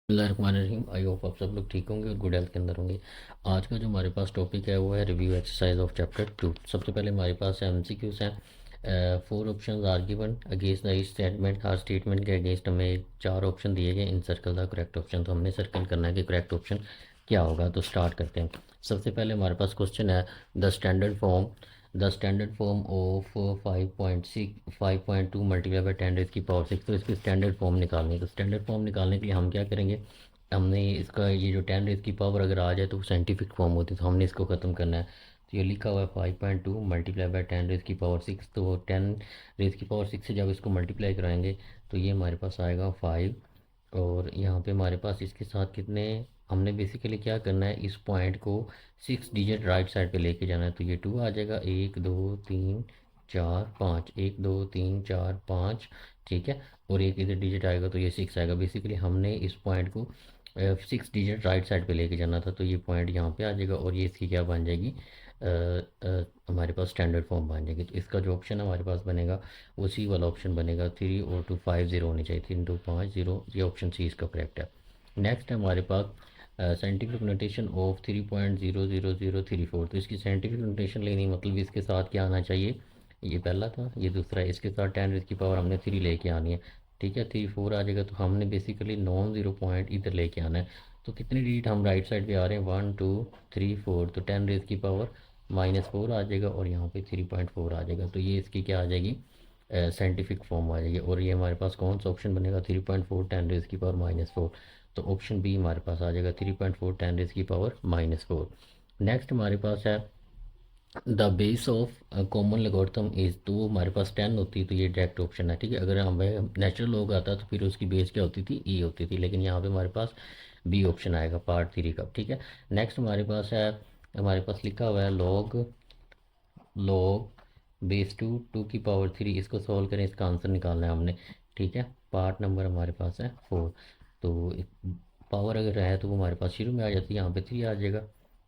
बिस्मिल्लाहिर्रहमानिर्रहीम। I hope आप सब लोग ठीक होंगे और गुड हेल्थ के अंदर होंगे। आज का जो हमारे पास टॉपिक है वो है रिव्यू एक्सरसाइज ऑफ चैप्टर 2। सबसे पहले हमारे पास एमसीक्यूज हैं। Four options are given against the each statement. हर स्टेटमेंट के अगेंस्ट हमें चार ऑप्शन दिए गए। Encircle the correct option, तो हमने सर्कल करना है कि करेक्ट ऑप्शन क्या होगा। तो स्टार्ट करते हैं। सबसे पहले हमारे पास क्वेश्चन है the standard form of 5.2 multiply by 10⁻⁶। तो इसकी स्टैंडर्ड फॉर्म निकालनी है। तो स्टैंडर्ड फॉर्म निकालने के लिए हम क्या करेंगे, हमने इसका ये जो 10⁻⁴ अगर आ जाए तो साइंटिफिक फॉर्म होती है, तो हमने इसको ख़त्म करना है। तो ये लिखा हुआ है 5.2 मल्टीप्लाई बाई 10⁻⁶। तो 10⁻⁶ से जब इसको मल्टीप्लाई कराएंगे तो ये हमारे पास आएगा 5। और यहाँ पे हमारे पास इसके साथ कितने, हमने बेसिकली क्या करना है, इस पॉइंट को 6 डिजिट राइट साइड पे लेके जाना है। तो ये 2 आ जाएगा, 1 2 3 4 5, 1 2 3 4 5, ठीक है। और एक इधर डिजिट आएगा तो ये 6 आएगा। बेसिकली हमने इस पॉइंट को 6 डिजिट राइट साइड पे लेके जाना था। तो ये पॉइंट यहाँ पे आ जाएगा और ये इसकी क्या बन जाएगी, हमारे पास स्टैंडर्ड फॉर्म बन जाएगी। तो इसका जो ऑप्शन हमारे पास बनेगा उसी वाला ऑप्शन बनेगा, 3 और 2 5 0 होनी चाहिए, 3 2 5 0। ये ऑप्शन सी इसका करेक्ट है। नेक्स्ट है हमारे पास साइंटिफिक नोटेशन ऑफ 3.00034। तो इसकी साइंटिफिक नोटेशन लेनी, मतलब इसके साथ क्या आना चाहिए, ये पहला था, ये दूसरा है। इसके साथ 10 की पावर हमने 3 लेके आनी है, ठीक है। 3 4 आ जाएगा, तो हमने बेसिकली नॉन ज़ीरो पॉइंट इधर लेके आना है। तो कितने डिजिट हम राइट साइड पे आ रहे हैं, 1 2 3 4। तो 10⁻⁴ आ जाएगा और यहाँ पे 3.4 आ जाएगा। तो ये इसकी क्या आ जाएगी, साइंटिफिक फॉर्म आ जाएगी। और ये हमारे पास कौन सा ऑप्शन बनेगा, 3.4 10⁻⁻⁴। तो ऑप्शन बी हमारे पास आ जाएगा, 3.4 10⁻⁻⁴। नेक्स्ट हमारे पास है the base of common logarithm is. तो हमारे पास 10 होती है, तो ये डायरेक्ट ऑप्शन है, ठीक है। अगर हमें नेचुरल लॉग आता तो फिर उसकी बेस क्या होती थी, ई होती थी, लेकिन यहाँ पे हमारे पास बी ऑप्शन आएगा पार्ट 3 का, ठीक है। नेक्स्ट हमारे पास है, हमारे पास लिखा हुआ है लॉग बेस 2 2 की पावर 3। इसको सॉल्व करें, इसका आंसर निकालना है हमने, ठीक है। पार्ट नंबर हमारे पास है 4। तो पावर अगर है तो वो हमारे पास शुरू में आ जाती है, यहाँ पे 3 आ जाएगा,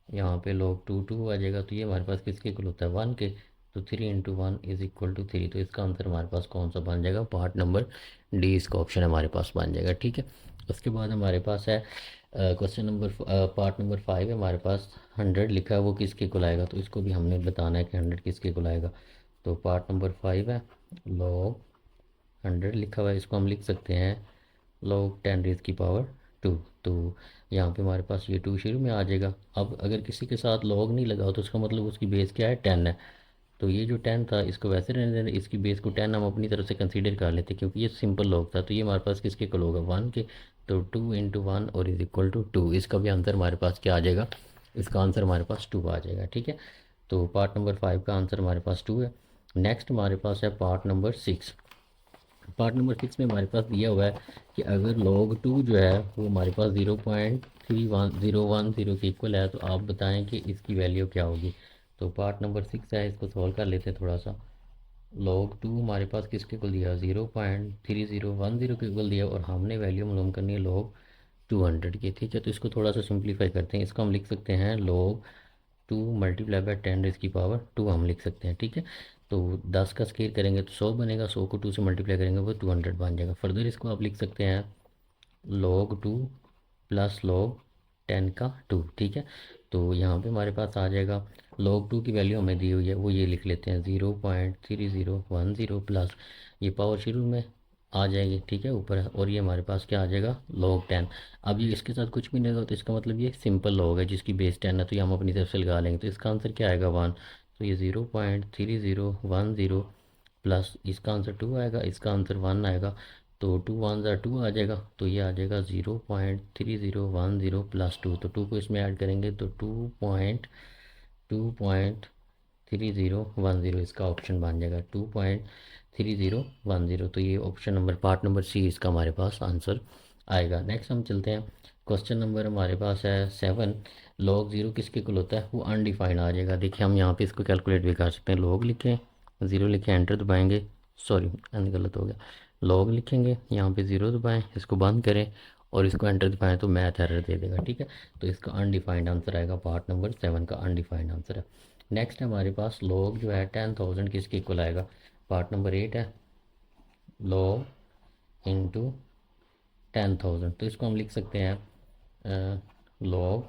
यहाँ पे log 2 आ जाएगा। तो ये हमारे पास किसके इक्वल होता है, 1 के। तो 3 × 1 = 3। तो इसका आंसर हमारे पास कौन सा बन जाएगा, पार्ट नंबर डी इसका ऑप्शन हमारे पास बन जाएगा, ठीक है। उसके बाद हमारे पास है क्वेश्चन नंबर पार्ट नंबर 5 है हमारे पास। 100 लिखा है, वो किसके इक्वल आएगा, तो इसको भी हमने बताना है कि 100 किसके इक्वल आएगा। तो पार्ट नंबर 5 है, log 100 लिखा हुआ है, इसको हम लिख सकते हैं log 10⁻²। तो यहाँ पे हमारे पास ये 2 शुरू में आ जाएगा। अब अगर किसी के साथ log नहीं लगा हो तो उसका मतलब उसकी बेस क्या है, 10 है। तो ये जो 10 था इसको वैसे रहने देना, इसकी बेस को 10 हम अपनी तरफ से कंसीडर कर लेते क्योंकि ये सिंपल log था। तो ये हमारे पास किसके इक्वल होगा, 1 के। तो 2 × 1 और इज इक्वल टू 2। इसका भी आंसर हमारे पास क्या आ जाएगा, इसका आंसर हमारे पास 2 आ जाएगा, ठीक है। तो पार्ट नंबर 5 का आंसर हमारे पास 2 है। नेक्स्ट हमारे पास है पार्ट नंबर 6। पार्ट नंबर 6 में हमारे पास दिया हुआ है कि अगर log 2 जो है वो हमारे पास 0.31010 के इक्वल है, तो आप बताएं कि इसकी वैल्यू क्या होगी। तो पार्ट नंबर 6 है, इसको सॉल्व कर लेते हैं थोड़ा सा। log 2 हमारे पास किसके इक्वल दिया, 0.3010 के इक्वल दिया, और हमने वैल्यू मालूम करनी है log 200 की, ठीक है। तो इसको थोड़ा सा सिंप्लीफाई करते हैं। इसको हम लिख सकते हैं log 2 मल्टीप्लाई बाई 10⁻² हम लिख सकते हैं, ठीक है। तो 10 का स्केयर करेंगे तो 100 बनेगा, 100 को 2 से मल्टीप्लाई करेंगे वो 200 बन जाएगा। फर्दर इसको आप लिख सकते हैं log 2 प्लस log 10 का 2, ठीक है। तो यहाँ पे हमारे पास आ जाएगा, log 2 की वैल्यू हमें दी हुई है, वो ये लिख लेते हैं 0.3010 प्लस ये पावर शुरू में आ जाएगी, ठीक है, ऊपर है। और ये हमारे पास क्या आ जाएगा, log 10। अब ये इसके साथ कुछ भी नहीं होगा तो इसका मतलब ये सिंपल log है जिसकी बेस 10 है, तो ये हम अपनी तरफ से लगा लेंगे। तो इसका आंसर क्या आएगा, 1। तो ये 0.3010 प्लस इसका आंसर 2 आएगा, इसका आंसर 1 आएगा। तो 2 1 ज़ा 2 आ जाएगा, तो ये आ जाएगा 0.3010 प्लस 2। तो 2 को इसमें ऐड करेंगे तो 2.3010 इसका ऑप्शन बन जाएगा, 2.3010। तो ये option number part number C इसका हमारे पास आंसर आएगा। नेक्स्ट हम चलते हैं, क्वेश्चन नंबर हमारे पास है 7। log 0 किसके इक्वल होता है, वो अनडिफाइंड आ जाएगा। देखिए हम यहाँ पे इसको कैलकुलेट भी कर सकते हैं, log लिखें, 0 लिखें, एंटर दबाएंगे, सॉरी गलत हो गया, log लिखेंगे, यहाँ पे 0 दबाएं, इसको बंद करें और इसको एंटर दबाएं तो मैथ एरर दे देगा, ठीक है। तो इसका अनडिफाइंड आंसर आएगा, पार्ट नंबर 7 का अनडिफाइंड आंसर है। नेक्स्ट हमारे पास log जो है 10,000 किसके इक्वल आएगा, पार्ट नंबर 8 है, log इंटू 10,000, तो इसको हम लिख सकते हैं log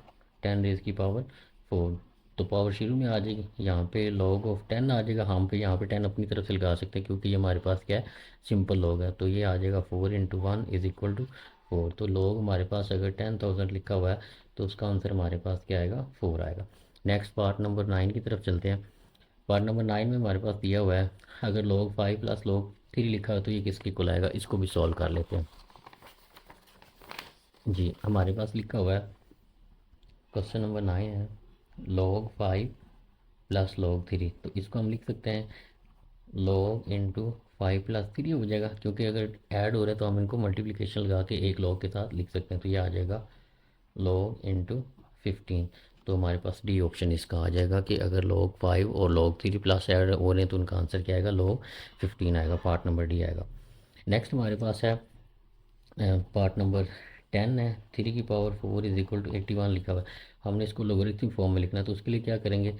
10 raised की पावर 4। तो पावर शुरू में आ जाएगी, यहाँ पे log ऑफ 10 आ जाएगा, हम पे यहाँ पे 10 अपनी तरफ से लगा सकते हैं क्योंकि ये हमारे पास क्या है, सिंपल log है। तो ये आ जाएगा 4 × 1 = 4। तो log हमारे पास अगर 10,000 लिखा हुआ है तो उसका आंसर हमारे पास क्या आएगा, 4 आएगा। नेक्स्ट पार्ट नंबर 9 की तरफ चलते हैं। पार्ट नंबर 9 में हमारे पास दिया हुआ है, अगर log 5 + log 3 लिखा है तो ये किसके इक्वल आएगा, इसको भी सॉल्व कर लेते हैं। जी हमारे पास लिखा हुआ है, क्वेश्चन नंबर 9 है log 5 + log 3। तो इसको हम लिख सकते हैं log इंटू 5 + 3 हो जाएगा, क्योंकि अगर ऐड हो रहा है तो हम इनको मल्टीप्लिकेशन लगा के एक log के साथ लिख सकते हैं। तो ये आ जाएगा log इंटू 15। तो हमारे पास डी ऑप्शन इसका आ जाएगा कि अगर log 5 और log 3 प्लस ऐड हो रहे हैं तो उनका आंसर क्या आएगा, log 15 आएगा। पार्ट नंबर डी आएगा। नेक्स्ट हमारे पास है पार्ट नंबर 10 है, 3 की पावर 4 = 81 लिखा हुआ है। हमने इसको लोगरिथमिक फॉर्म में लिखना है, तो उसके लिए क्या करेंगे,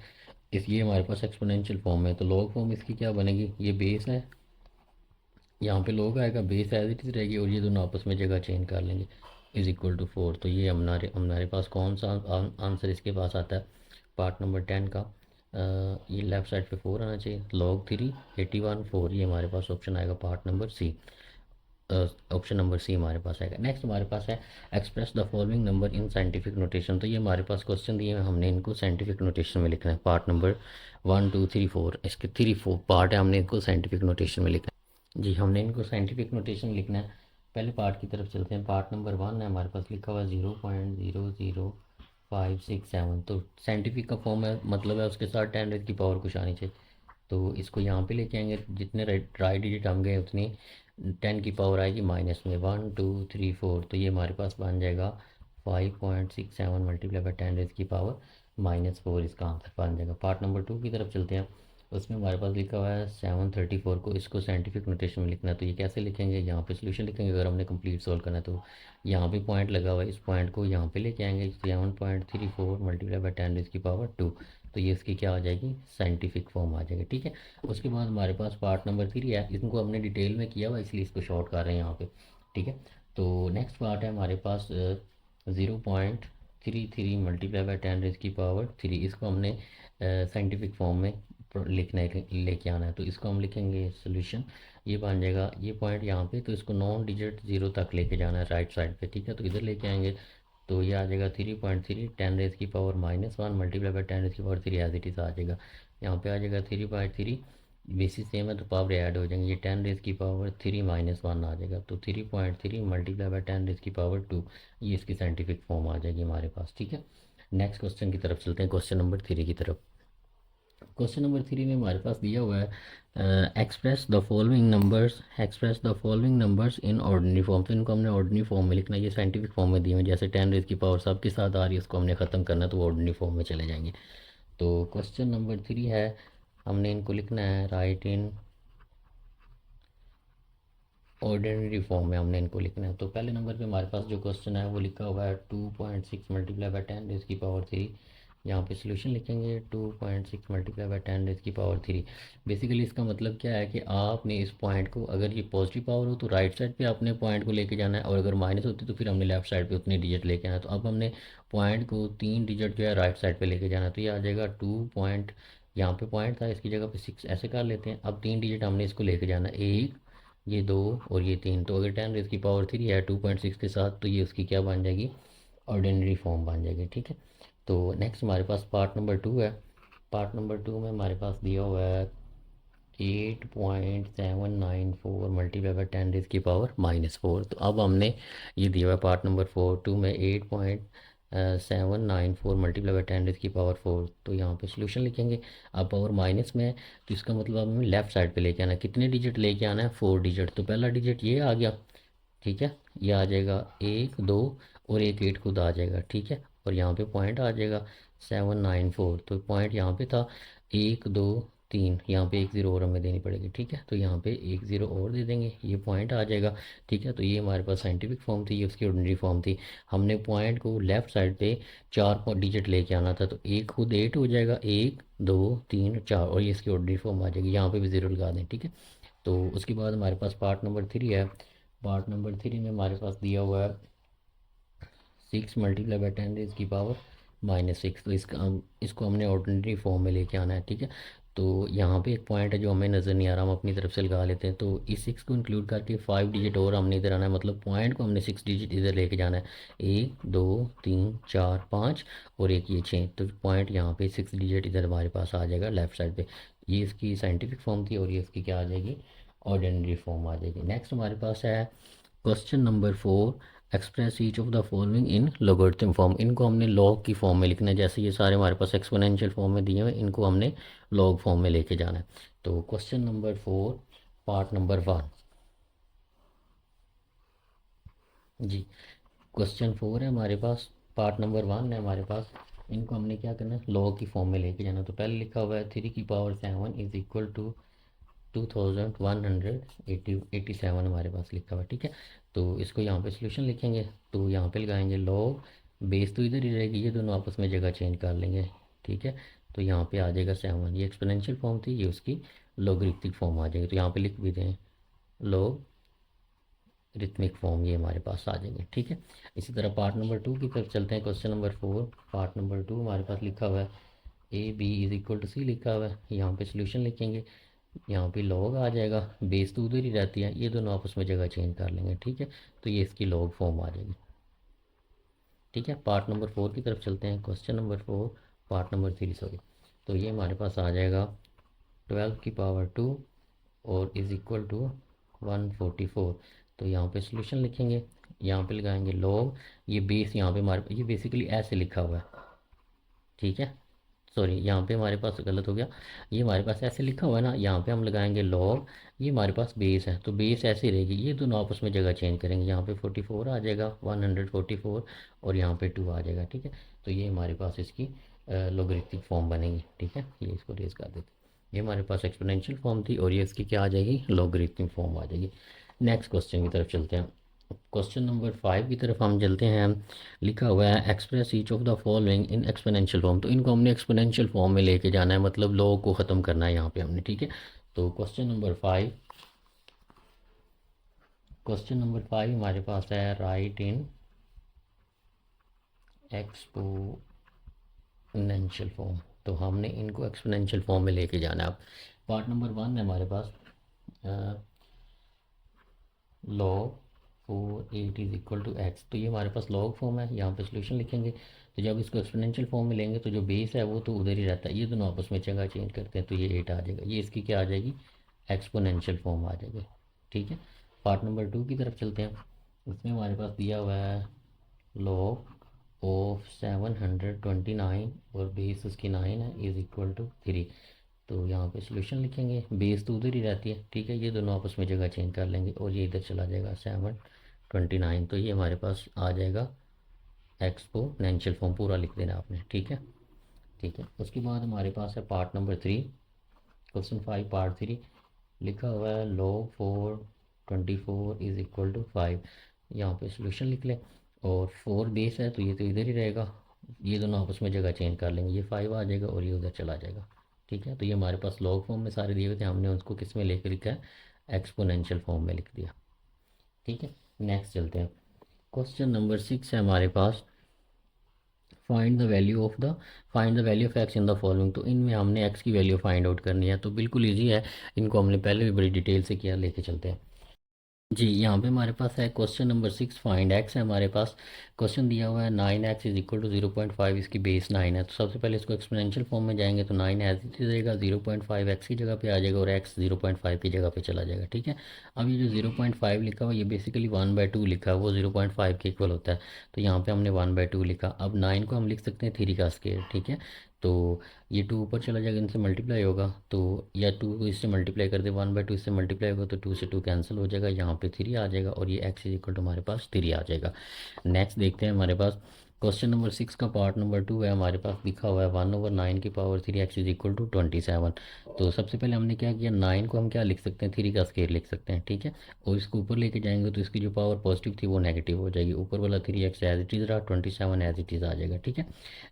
इस ये हमारे पास एक्सपोनेंशियल फॉर्म है, तो लॉग फॉर्म इसकी क्या बनेगी, ये बेस है, यहाँ पे लॉग आएगा, बेस एज इट इज़ रहेगी और ये दोनों आपस में जगह चेंज कर लेंगे, = 4। तो ये हमारे पास कौन सा आंसर इसके पास आता है, पार्ट नंबर 10 का ये लेफ़्ट साइड पे 4 आना चाहिए, log 3 81 4, ये हमारे पास ऑप्शन आएगा part number C. Option number C हमारे पास आएगा। नेक्स्ट हमारे पास है express the following number in scientific notation. तो ये हमारे पास क्वेश्चन दिए हैं, हमने इनको साइंटिफिक नोटेशन में लिखना है। पार्ट नंबर 1 2 3 4, इसके 3 4 पार्ट है, हमने इनको साइंटिफिक नोटेशन में लिखना है। जी हमने इनको साइंटिफिक नोटेशन लिखना है। पहले पार्ट की तरफ चलते हैं। पार्ट नंबर 1 है हमारे पास लिखा हुआ 0.00567। तो साइंटिफिक का फॉर्म है, मतलब है उसके साथ 10 की पावर कुछ आनी चाहिए। तो इसको यहाँ पे लेके आएंगे, जितने राइट डिजिट हम गए उतनी 10 की पावर आएगी माइनस में, 1 2 3 4। तो ये हमारे पास बन जाएगा 5.67 मल्टीप्लाई बाई 10 की पावर -4, इसका आंसर बन जाएगा। पार्ट नंबर 2 की तरफ चलते हैं। उसमें हमारे पास लिखा हुआ है 734 को, इसको साइंटिफिक नोटेशन में लिखना है। तो ये कैसे लिखेंगे, यहाँ पे सोल्यूशन लिखेंगे। अगर हमने कंप्लीट सॉल्व करना है तो यहाँ पे पॉइंट लगा हुआ है, इस पॉइंट को यहाँ पे लेके आएंगे, 7.34 मल्टीप्लाई बाई 10 की पावर 2। तो ये इसकी क्या आ जाएगी, साइंटिफिक फॉर्म आ जाएगी। ठीक है। उसके बाद हमारे पास पार्ट नंबर 3 है, इनको हमने डिटेल में किया हुआ इसलिए इसको शॉर्ट कर रहे हैं यहाँ पे। ठीक है। तो नेक्स्ट पार्ट है हमारे पास 0.33 मल्टीप्लाई बाई 10 की पावर 3। इसको हमने साइंटिफिक फॉर्म में लिखना है, लेके आना है। तो इसको हम लिखेंगे सोल्यूशन, ये बन जाएगा ये पॉइंट यहाँ पे, तो इसको नॉन डिजिट 0 तक लेके जाना है राइट साइड पे। ठीक है। तो इधर लेके आएंगे तो ये आ जाएगा 3.3 10 की पावर -1 मल्टीप्लाई बाई 10 की पावर 3 एज इट इज़ आ जाएगा। यहाँ पे आ जाएगा 3/3, बेसिस सेम है तो पावर ऐड हो जाएंगे, ये 10 की पावर 3 - 1 आ जाएगा। तो 3.3 मल्टीप्लाई बाई 10 की पावर 2, ये इसकी साइंटिफिक फॉर्म आ जाएगी हमारे पास। ठीक है। नेक्स्ट क्वेश्चन की तरफ चलते हैं, क्वेश्चन नंबर 3 की तरफ। क्वेश्चन नंबर 3 में हमारे पास दिया हुआ है express the following numbers in ordinary form. तो इनको हमने ऑर्डिनरी फॉर्म में लिखना है, ये साइंटिफिक फॉर्म में दिए हुए हैं, जैसे 10 की पावर सब के साथ आ रही है, उसको हमने ख़त्म करना है तो ऑर्डिनरी फॉर्म में चले जाएंगे। तो क्वेश्चन नंबर 3 है, हमने इनको लिखना है राइट इन ऑर्डिनरी फॉर्म में, हमने इनको लिखना है। तो पहले नंबर पे हमारे पास जो क्वेश्चन है वो लिखा हुआ है 2.6 मल्टीप्लाई बाई 10 की पावर 3। यहाँ पे सोल्यूशन लिखेंगे 2.6 मल्टीप्लाई बाई 10 की पावर 3। बेसिकली इसका मतलब क्या है कि आपने इस पॉइंट को, अगर ये पॉजिटिव पावर हो तो राइट साइड पे आपने पॉइंट को लेके जाना है, और अगर माइनस होती तो फिर हमने लेफ्ट साइड पे उतने डिजिट लेके आना है। तो अब हमने पॉइंट को 3 डिजिट जो है राइट साइड पे लेके जाना है। तो ये आ जाएगा 2 पॉइंट, यहाँ पे पॉइंट था इसकी जगह पे 6 ऐसे कर लेते हैं। अब 3 डिजिट हमने इसको लेके जाना है, 1 ये 2 और ये 3। तो अगर 10 की पावर 3 है 2.6 के साथ, तो ये उसकी क्या बन जाएगी, ऑर्डिनरी फॉर्म बन जाएगी। ठीक है। तो नेक्स्ट हमारे पास पार्ट नंबर 2 है। पार्ट नंबर 2 में हमारे पास दिया हुआ है 8.794 मल्टीप्लाई बाई 10 की पावर -4। तो अब हमने ये दिया हुआ है पार्ट नंबर 2 में 8.794 मल्टीप्लाई बाई 10 की पावर 4। तो यहाँ पे सोल्यूशन लिखेंगे। अब पावर माइनस में है तो इसका मतलब अब हमें लेफ़्ट साइड पे लेके आना है। कितने डिजिट लेके आना है, 4 डिजिट। तो पहला डिजिट ये आ गया, ठीक है, ये आ जाएगा 1 2 और एक 8 खुद आ जाएगा। ठीक है। और यहाँ पे पॉइंट आ जाएगा 794। तो पॉइंट यहाँ पे था 1 2 3, यहाँ पे 1 0 और हमें देनी पड़ेगी। ठीक है। तो यहाँ पे 1 0 और दे देंगे, ये पॉइंट आ जाएगा। ठीक है। तो ये हमारे पास साइंटिफिक फॉर्म थी, ये उसकी ऑर्डिनरी फॉर्म थी। हमने पॉइंट को लेफ़्ट साइड पे 4 डिजिट लेके आना था, तो एक खुद 8 हो जाएगा, 1 2 3 4, और ये इसकी ऑर्डिनरी फॉर्म आ जाएगी। यहाँ पे भी 0 लगा दें। ठीक है। तो उसके बाद हमारे पास पार्ट नंबर 3 है पार्ट नंबर 3 में हमारे पास दिया हुआ है 6 मल्टीप्लाई बाई 10⁻⁻⁻�6। तो इसको हमने ऑर्डिनरी फॉर्म में लेके आना है, ठीक है। तो यहाँ पे एक पॉइंट है जो हमें नज़र नहीं आ रहा, हम अपनी तरफ से लगा लेते हैं। तो इस 6 को इंक्लूड करके 5 डिजिट और हमने इधर आना है, मतलब पॉइंट को हमने 6 डिजिट इधर लेके जाना है। 1 2 3 4 5 और एक ये 6, तो पॉइंट यहाँ पे 6 डिजिट इधर हमारे पास आ जाएगा लेफ्ट साइड पे। ये इसकी साइंटिफिक फॉर्म थी और ये इसकी क्या आ जाएगी, ऑर्डिनरी फॉर्म आ जाएगी। नेक्स्ट हमारे पास है question number 4, express each of the following in logarithm form. इनको हमने लॉग की फॉर्म में लिखना है, जैसे ये सारे हमारे पास एक्सपोनेंशियल फॉर्म में दिए हुए, इनको हमने लॉग फॉर्म में लेके जाना है। तो क्वेश्चन नंबर 4 पार्ट नंबर 1 जी, क्वेश्चन 4 है हमारे पास, पार्ट नंबर 1 है हमारे पास। इनको हमने क्या करना है, लॉग की फॉर्म में लेके जाना। तो पहले लिखा हुआ है 3 की पावर 7 इज इक्वल टू 2187 हमारे पास लिखा हुआ है, ठीक है। तो इसको यहाँ पे सोल्यूशन लिखेंगे, तो यहाँ पे लगाएंगे लॉग, बेस तो इधर ही रहेगी, ये दोनों आपस में जगह चेंज कर लेंगे, ठीक है। तो यहाँ पे आ जाएगा 7, ये एक्सपोनेंशियल फॉर्म थी, ये उसकी लॉगरिथमिक फॉर्म आ जाएगी। तो यहाँ पे लिख भी दें लॉगरिथमिक फॉर्म, ये हमारे पास आ जाएंगे, ठीक है। इसी तरह पार्ट नंबर 2 की तरफ चलते हैं। क्वेश्चन नंबर 4 पार्ट नंबर 2 हमारे पास लिखा हुआ है AB = C लिखा हुआ है। यहाँ पे सोल्यूशन लिखेंगे, यहाँ पे लॉग आ जाएगा, बेस तो उधर ही रहती है, ये दोनों आपस में जगह चेंज कर लेंगे, ठीक है। तो ये इसकी लॉग फॉर्म आ जाएगी, ठीक है। पार्ट नंबर 4 की तरफ चलते हैं। Question number 4 part number 3 sorry. तो ये हमारे पास आ जाएगा 12 की पावर 2 और इज़ इक्वल टू 144। तो यहाँ पे सोल्यूशन लिखेंगे, यहाँ पे लगाएंगे लॉग, ये बेस यहाँ पे हमारे, ये बेसिकली ऐसे लिखा हुआ है, ठीक है। सॉरी, यहाँ पे हमारे पास गलत हो गया, ये हमारे पास ऐसे लिखा हुआ है ना, यहाँ पे हम लगाएंगे लॉग, ये हमारे पास बेस है, तो बेस ऐसे रहेगी, ये दोनों आपस में जगह चेंज करेंगे, यहाँ पे 44 आ जाएगा, 144 और यहाँ पे 2 आ जाएगा, ठीक है। तो ये हमारे पास इसकी लोगरिथमिक फॉर्म बनेगी, ठीक है। ये इसको रेज कर देते हैं। ये हमारे पास एक्सपोनेंशियल फॉर्म थी और ये इसकी क्या आ जाएगी, लोगरिथमिक फॉर्म आ जाएगी। नेक्स्ट क्वेश्चन की तरफ चलते हैं। क्वेश्चन नंबर 5 की तरफ हम चलते हैं। लिखा हुआ है express each of the following in exponential form. तो इनको हमने एक्सपोनेंशियल फॉर्म में लेके जाना है, मतलब लॉग को ख़त्म करना है यहाँ पे हमने, ठीक है। तो क्वेश्चन नंबर 5 हमारे पास है राइट इन एक्सपोनेंशियल फॉर्म। तो हमने इनको एक्सपोनेंशियल फॉर्म में लेके जाना है। अब पार्ट नंबर 1 है हमारे पास, लॉग 4 8 = x। तो ये हमारे पास लॉग फॉर्म है, यहाँ पे सोल्यूशन लिखेंगे। तो जब इसको एक्सपोनेंशियल फॉर्म में लेंगे तो जो बेस है वो तो उधर ही रहता है, ये दोनों आपस में जगह चेंज करते हैं, तो ये 8 आ जाएगा, ये इसकी क्या आ जाएगी, एक्सपोनेंशियल फॉर्म आ जाएगी, ठीक है। पार्ट नंबर 2 की तरफ चलते हैं। इसमें हमारे पास दिया हुआ है लॉग ऑफ 729 और बेस उसकी 9 है, इज़ इक्वल टू 3। तो यहाँ पे सोल्यूशन लिखेंगे, बेस तो उधर ही रहती है, ठीक है, ये दोनों आपस में जगह चेंज कर लेंगे और ये इधर चला जाएगा 729। तो ये हमारे पास आ जाएगा एक्सपोनेंशियल फॉर्म, पूरा लिख देना आपने, ठीक है, ठीक है। उसके बाद हमारे पास है पार्ट नंबर 3, क्वेश्चन 5 पार्ट 3। लिखा हुआ है log 4 24 इज़ इक्वल टू 5। यहाँ पे सोल्यूशन लिख लें, और 4 बेस है तो ये तो इधर ही रहेगा, ये दोनों आपस में जगह चेंज कर लेंगे, ये 5 आ जाएगा और ये उधर चला जाएगा, ठीक है। तो ये हमारे पास लॉग फॉर्म में सारे दिए हुए थे, हमने उसको किस में लेकर लिखा है, एक्सपोनेंशियल फॉर्म में लिख दिया, ठीक है। नेक्स्ट चलते हैं। क्वेश्चन नंबर 6 है हमारे पास, find the value of x in the following. तो इनमें हमने एक्स की वैल्यू फाइंड आउट करनी है, तो बिल्कुल ईजी है, इनको हमने पहले भी बड़ी डिटेल से किया, लेके चलते हैं। जी, यहाँ पे हमारे पास है क्वेश्चन नंबर 6 फाइंड एक्स है हमारे पास। क्वेश्चन दिया हुआ है 9x = 0.5, इसकी बेस 9 है। तो सबसे पहले इसको एक्सपोनेंशियल फॉर्म में जाएंगे तो 9 एज इट इज रहेगा, 0.5 एक्स की जगह पे आ जाएगा और एक्स 0.5 की जगह पे चला जाएगा, ठीक है। अब ये जो 0.5 लिखा हुआ है, ये बेसिकली 1/2 लिखा है, वो 0.5 के इक्वल होता है। तो यहाँ पे हमने 1/2 लिखा। अब 9 को हम लिख सकते हैं 3 का स्केयर, ठीक है। तो ये 2 ऊपर चला जाएगा, इनसे मल्टीप्लाई होगा, तो या 2 को इससे मल्टीप्लाई कर दे, 1/2 इससे मल्टीप्लाई होगा तो 2 से 2 कैंसिल हो जाएगा, यहाँ पे 3 आ जाएगा और ये एक्स इज इक्वल टू हमारे पास 3 आ जाएगा। नेक्स्ट देखते हैं हमारे पास क्वेश्चन नंबर 6 का पार्ट नंबर 2 है हमारे पास। लिखा हुआ है 1/9 की power 3 X is equal to 27। तो सबसे पहले हमने क्या किया, 9 को हम क्या लिख सकते हैं, 3 का स्केयर लिख सकते हैं, ठीक है। और इसको ऊपर लेके जाएंगे तो इसकी जो पावर पॉजिटिव थी वो नेगेटिव हो जाएगी, ऊपर वाला 3x एज इट इज़ रहा, 27 एज इट इज़ आ जाएगा, ठीक है।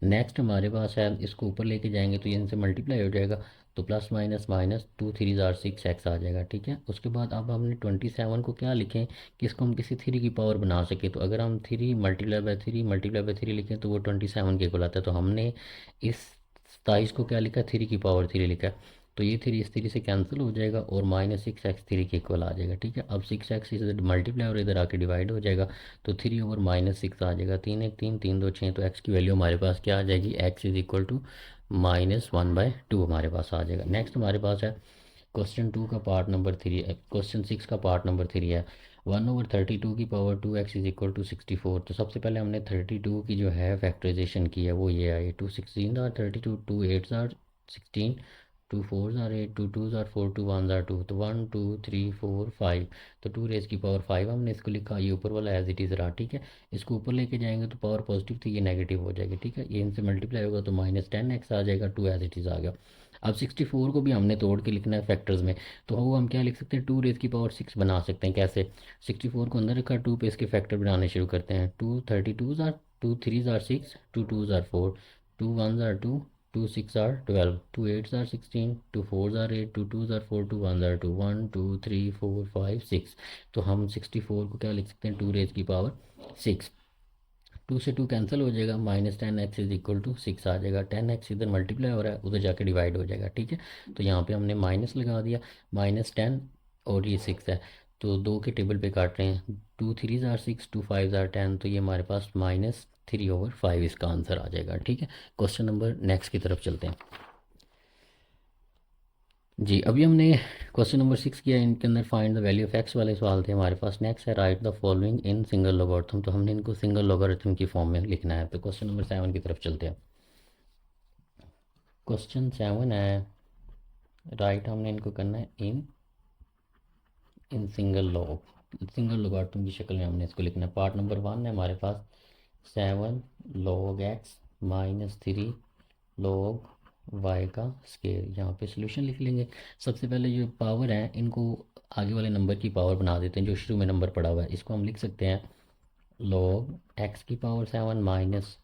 नेक्स्ट हमारे पास है, इसको ऊपर लेके जाएंगे तो ये इनसे मल्टीप्लाई हो जाएगा, तो प्लस माइनस माइनस, 2 3 जार 6 एक्स आ जाएगा, ठीक है। उसके बाद अब हमने 27 को क्या लिखें कि इसको हम किसी थ्री की पावर बना सके, तो अगर हम 3 × 3 × 3 लिखें तो वो 27 के इक्वल आता है। तो हमने इस 27 को क्या लिखा, 3 की पावर 3 लिखा है। तो ये 3 इस 3 से कैंसिल हो जाएगा और -6 एक्स 3 के इक्वल आ जाएगा, ठीक है। अब 6 एक्स इधर मल्टीप्लाई और इधर आके डिवाइड हो जाएगा, तो 3/-6 आ जाएगा। 3 1 3 3 2 6, तो एक्स की वैल्यू हमारे पास क्या आ जाएगी, एक्स इज इक्वल टू -1/2 हमारे पास आ जाएगा। नेक्स्ट हमारे पास है क्वेश्चन 2 का पार्ट नंबर 3 है, क्वेश्चन 6 का पार्ट नंबर 3 है। 1/32 की power 2 X is equal to 64। तो सबसे पहले हमने 32 की जो है फैक्टराइजेशन की है, वो ये आई 2 16 × 32, 2 8 × 16, 2 4 × 8, 2 2 × 4, 2 1 × 2, तो 1 2 3 4 5, तो 2 रेज़ की पावर 5 हमने इसको लिखा, ये ऊपर वाला एज इट इज़ रहा, ठीक है। इसको ऊपर लेके जाएंगे तो पावर पॉजिटिव थी, ये नेगेटिव हो जाएगी, ठीक है। ये इनसे मल्टीप्लाई होगा तो -10 एक्स आ जाएगा, 2 एज इट इज़ आ गया। अब 64 को भी हमने तोड़ के लिखना है फैक्टर्स में, तो वो हम क्या लिख सकते हैं, 2 रेज़ की पावर 6 बना सकते हैं। कैसे, 64 को अंदर रखा, 2 पे इसके फैक्टर बनाने शुरू करते हैं। 2 32 ज़ार, 2 3 ज़ार 6, 2 2 ज़ार 4, 2 1 ज़ार 2, 2 6 ज़ार 12, 2 8 ज़ार 16, 2 4 ज़ार 8, 2 2 ज़ार 4, 2 1 ज़ार 2, 1 2 3 4 5 6। तो हम 64 को क्या लिख सकते हैं, 2 रेज़ की पावर 6। 2 से 2 कैंसिल हो जाएगा, -10 एक्स इज इक्वल टू 6 आ जाएगा। 10 एक्स इधर मल्टीप्लाई हो रहा है, उधर जाके डिवाइड हो जाएगा, ठीक है। तो यहाँ पे हमने माइनस लगा दिया, -10 और ये 6 है, तो दो के टेबल पे काट रहे हैं। 2 3 ज़ार 6, 2 5 ज़ार 10, तो ये हमारे पास -3/5 इसका आंसर आ जाएगा, ठीक है। क्वेश्चन नंबर नेक्स्ट की तरफ चलते हैं। जी, अभी हमने क्वेश्चन नंबर 6 किया, इनके अंदर find the value of x वाले सवाल थे हमारे पास। नेक्स्ट है right the following in single logarithm, तो हमने इनको सिंगल लॉगरिथम की फॉर्म में लिखना है। तो क्वेश्चन नंबर 7 की तरफ चलते हैं। क्वेश्चन 7 है, राइट हमने इनको करना है इन सिंगल लॉगरिथम की शक्ल में हमने इसको लिखना है। पार्ट नंबर 1 है हमारे पास 7 log x -3 log y का स्केयर। यहाँ पे सोल्यूशन लिख लेंगे। सबसे पहले जो पावर है इनको आगे वाले नंबर की पावर बना देते हैं, जो शुरू में नंबर पड़ा हुआ है। इसको हम लिख सकते हैं log x⁻7 minus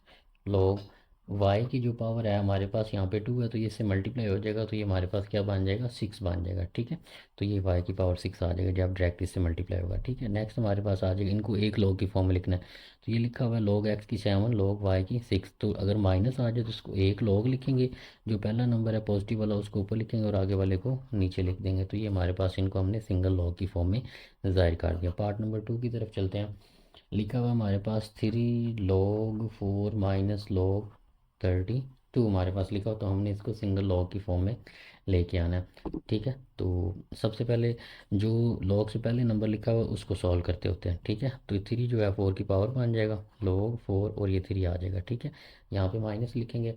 log y की जो पावर है हमारे पास यहाँ पे 2 है, तो ये इससे मल्टीप्लाई हो जाएगा, तो ये हमारे पास क्या बन जाएगा, 6 बन जाएगा, ठीक है। तो ये y⁻6 आ जाएगा जब डायरेक्ट इससे मल्टीप्लाई होगा, ठीक है। नेक्स्ट हमारे पास आ जाएगा, इनको एक log की फॉर्म में लिखना है, तो ये लिखा हुआ है log x की 7 log y की 6। तो अगर माइनस आ जाए तो इसको एक log लिखेंगे, जो पहला नंबर है पॉजिटिव वाला उसको ऊपर लिखेंगे और आगे वाले को नीचे लिख देंगे। तो ये हमारे पास इनको हमने सिंगल log की फॉर्म में ज़ाहिर कर दिया। पार्ट नंबर 2 की तरफ चलते हैं। लिखा हुआ हमारे पास 3 log 4 -log 32 हमारे पास लिखा हो, तो हमने इसको सिंगल लॉग की फॉर्म में लेके आना है, ठीक है। तो सबसे पहले जो लॉग से पहले नंबर लिखा हुआ है उसको सॉल्व करते होते हैं, ठीक है। तो 3 जो है 4 की पावर बन जाएगा, log 4 और ये 3 आ जाएगा, ठीक है। यहाँ पे माइनस लिखेंगे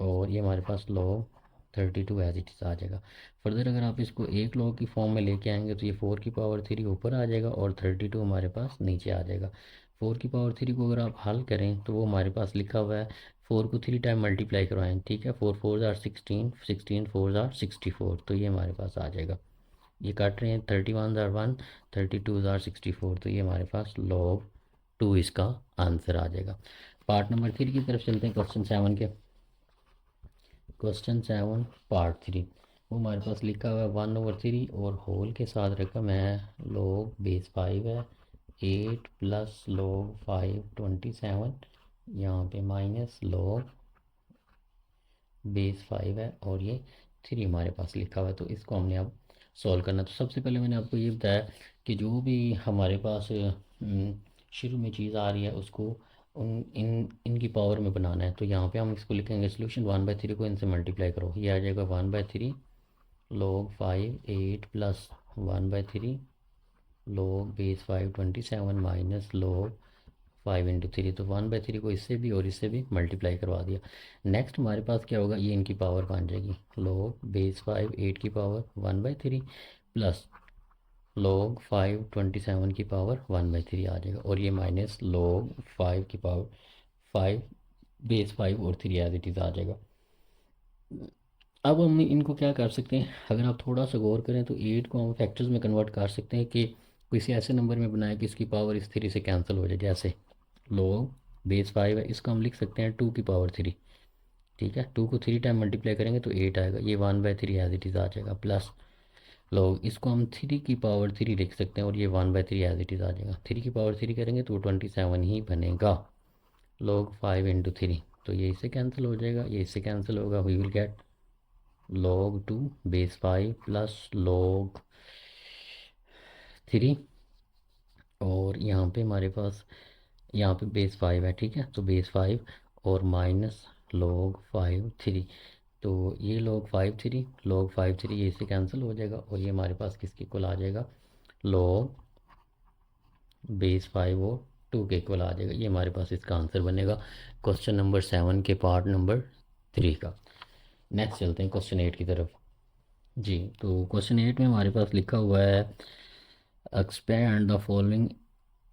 और ये हमारे पास log 32 एज इट इज़ आ जाएगा। फर्दर अगर आप इसको एक लॉग की फॉर्म में लेके आएंगे तो ये 4 की पावर 3 ऊपर आ जाएगा और 32 हमारे पास नीचे आ जाएगा। 4 की पावर 3 को अगर आप हल करें तो वो हमारे पास लिखा हुआ है, 4 को 3 टाइम मल्टीप्लाई करवाएं, ठीक है। 4 4 ज़ार 16, 16 4 ज़ार 64, तो ये हमारे पास आ जाएगा। ये काट रहे हैं, 31 ज़ार 1, 32 ज़ार 64, तो ये हमारे पास log 2 इसका आंसर आ जाएगा। पार्ट नंबर 3 की तरफ चलते हैं क्वेश्चन 7 के। क्वेश्चन 7 पार्ट 3, वो हमारे पास लिखा हुआ है 1/3 और होल के साथ रकम है log⁻5 है 8 + log⁵ 27, यहाँ पे माइनस log⁻5 है और ये 3 हमारे पास लिखा हुआ है। तो इसको हमने अब सॉल्व करना। तो सबसे पहले मैंने आपको ये बताया कि जो भी हमारे पास शुरू में चीज़ आ रही है उसको इनकी पावर में बनाना है। तो यहाँ पे हम इसको लिखेंगे सोल्यूशन 1/3 को इनसे मल्टीप्लाई करो, ये आ जाएगा 1/3 log⁵ 8 + 1/3 log⁻5 27 माइनस log⁵ 3, तो 1/3 को इससे भी और इससे भी मल्टीप्लाई करवा दिया। नेक्स्ट हमारे पास क्या होगा, ये इनकी पावर बन जाएगी log⁻5 8 की पावर 1/3 प्लस log⁵ 27 की पावर 1/3 आ जाएगा और ये माइनस log⁵ की पावर 5 और 3 एज इट इज़ आ जाएगा। अब हम इनको क्या कर सकते हैं, अगर आप थोड़ा सा गौर करें तो 8 को हम फैक्टर्स में कन्वर्ट कर सकते हैं कि किसी ऐसे नंबर में बनाए कि इसकी पावर इस 3 से कैंसिल हो जाए। जैसे log⁻5 है, इसको हम लिख सकते हैं 2 की पावर 3, ठीक है, 2 को 3 टाइम मल्टीप्लाई करेंगे तो 8 आएगा, ये 1/3 एज इट इज़ आ जाएगा, प्लस लोग इसको हम 3 की पावर 3 लिख सकते हैं और ये 1/3 एज इट इज़ आ जाएगा। 3 की पावर 3 करेंगे तो 27 ही बनेगा। लोग 5 × 3, तो ये इससे कैंसिल हो जाएगा, ये इससे कैंसिल होगा, we will get log 2 base 5 plus log 3, और यहाँ पे हमारे पास यहाँ पे बेस 5 है, ठीक है, तो बेस 5 और माइनस log 5 3, तो ये log 5 3 ये इससे कैंसिल हो जाएगा और ये हमारे पास किसके इक्वल आ जाएगा, log बेस 5 और 2 के इक्वल आ जाएगा। ये हमारे पास इसका आंसर बनेगा क्वेश्चन नंबर 7 के पार्ट नंबर 3 का। नेक्स्ट चलते हैं क्वेश्चन 8 की तरफ। जी, तो क्वेश्चन 8 में हमारे पास लिखा हुआ है expand the following